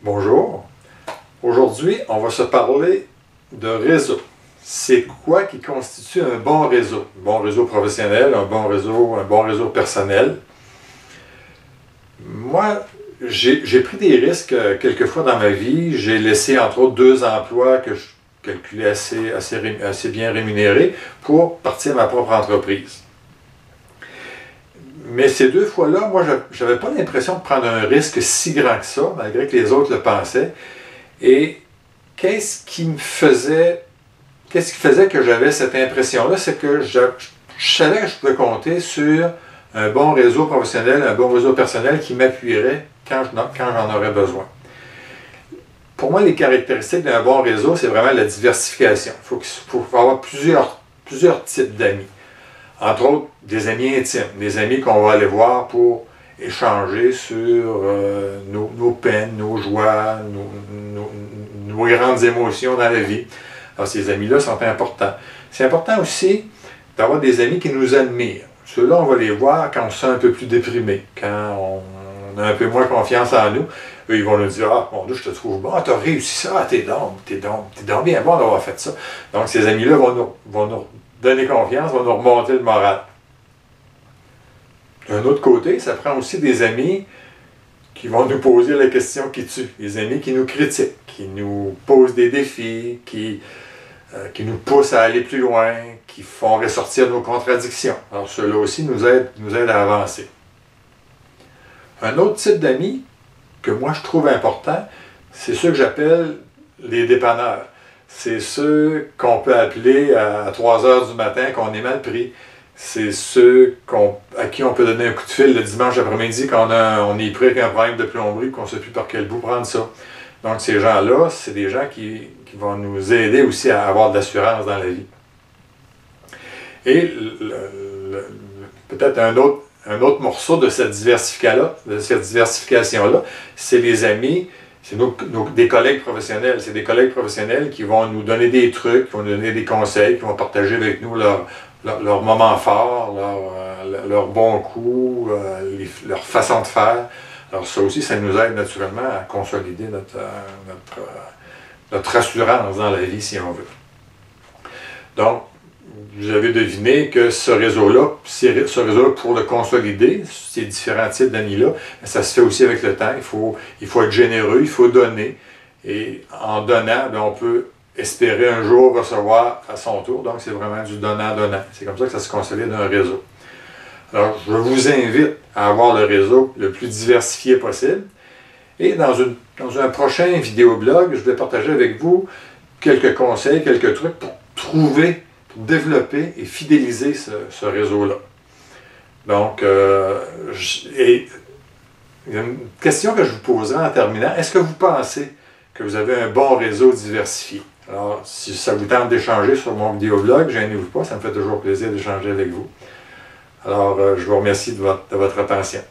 Bonjour. Aujourd'hui, on va se parler de réseau. C'est quoi qui constitue un bon réseau? Un bon réseau professionnel, un bon réseau personnel. Moi, j'ai pris des risques quelquefois dans ma vie. J'ai laissé entre autres 2 emplois que je calculais assez bien rémunérés pour partir ma propre entreprise. Mais ces 2 fois-là, moi, je n'avais pas l'impression de prendre un risque si grand que ça, malgré que les autres le pensaient. Et qu'est-ce qui faisait que j'avais cette impression-là? C'est que je savais que je pouvais compter sur un bon réseau professionnel, un bon réseau personnel qui m'appuierait quand j'en aurais besoin. Pour moi, les caractéristiques d'un bon réseau, c'est vraiment la diversification. Il faut avoir plusieurs types d'amis. Entre autres, des amis intimes, des amis qu'on va aller voir pour échanger sur nos peines, nos joies, nos grandes émotions dans la vie. Alors, ces amis-là sont importants. C'est important aussi d'avoir des amis qui nous admirent. Ceux-là, on va les voir quand on se sent un peu plus déprimé, quand on a un peu moins confiance en nous. Eux, ils vont nous dire « Ah, mon Dieu, je te trouve bon, t'as réussi ça, t'es donc bien bon d'avoir fait ça. » Donc, ces amis-là vont nous donner confiance, vont nous remonter le moral. D'un autre côté, ça prend aussi des amis qui vont nous poser la question qui tue. Des amis qui nous critiquent, qui nous posent des défis, qui nous poussent à aller plus loin, qui font ressortir nos contradictions. Alors ceux-là aussi nous aident à avancer. Un autre type d'amis que moi je trouve important, c'est ceux que j'appelle les dépanneurs. C'est ceux qu'on peut appeler à 3 heures du matin, qu'on est mal pris. C'est ceux à qui on peut donner un coup de fil le dimanche après-midi quand on est pris avec un problème de plomberie, qu'on ne sait plus par quel bout prendre ça. Donc ces gens-là, c'est des gens qui vont nous aider aussi à avoir de l'assurance dans la vie. Et peut-être un autre morceau de cette diversification-là, c'est les amis, c'est des collègues professionnels. C'est des collègues professionnels qui vont nous donner des trucs, qui vont nous donner des conseils, qui vont partager avec nous leurs moments forts, leurs bons coups, leur façon de faire. Alors ça aussi, ça nous aide naturellement à consolider notre assurance dans la vie, si on veut. Donc, vous avez deviné que ce réseau-là, pour le consolider, ces différents types d'amis-là, ça se fait aussi avec le temps. Il faut être généreux, il faut donner. Et en donnant, on peut espérer un jour recevoir à son tour. Donc, c'est vraiment du donnant-donnant. C'est comme ça que ça se consolide un réseau. Alors, je vous invite à avoir le réseau le plus diversifié possible. Et dans un prochain vidéoblog, je vais partager avec vous quelques conseils, quelques trucs pour développer et fidéliser ce réseau-là. Donc, il y a une question que je vous poserai en terminant. Est-ce que vous pensez que vous avez un bon réseau diversifié? Alors, si ça vous tente d'échanger sur mon vidéoblog, gênez-vous pas, ça me fait toujours plaisir d'échanger avec vous. Alors, je vous remercie de votre attention.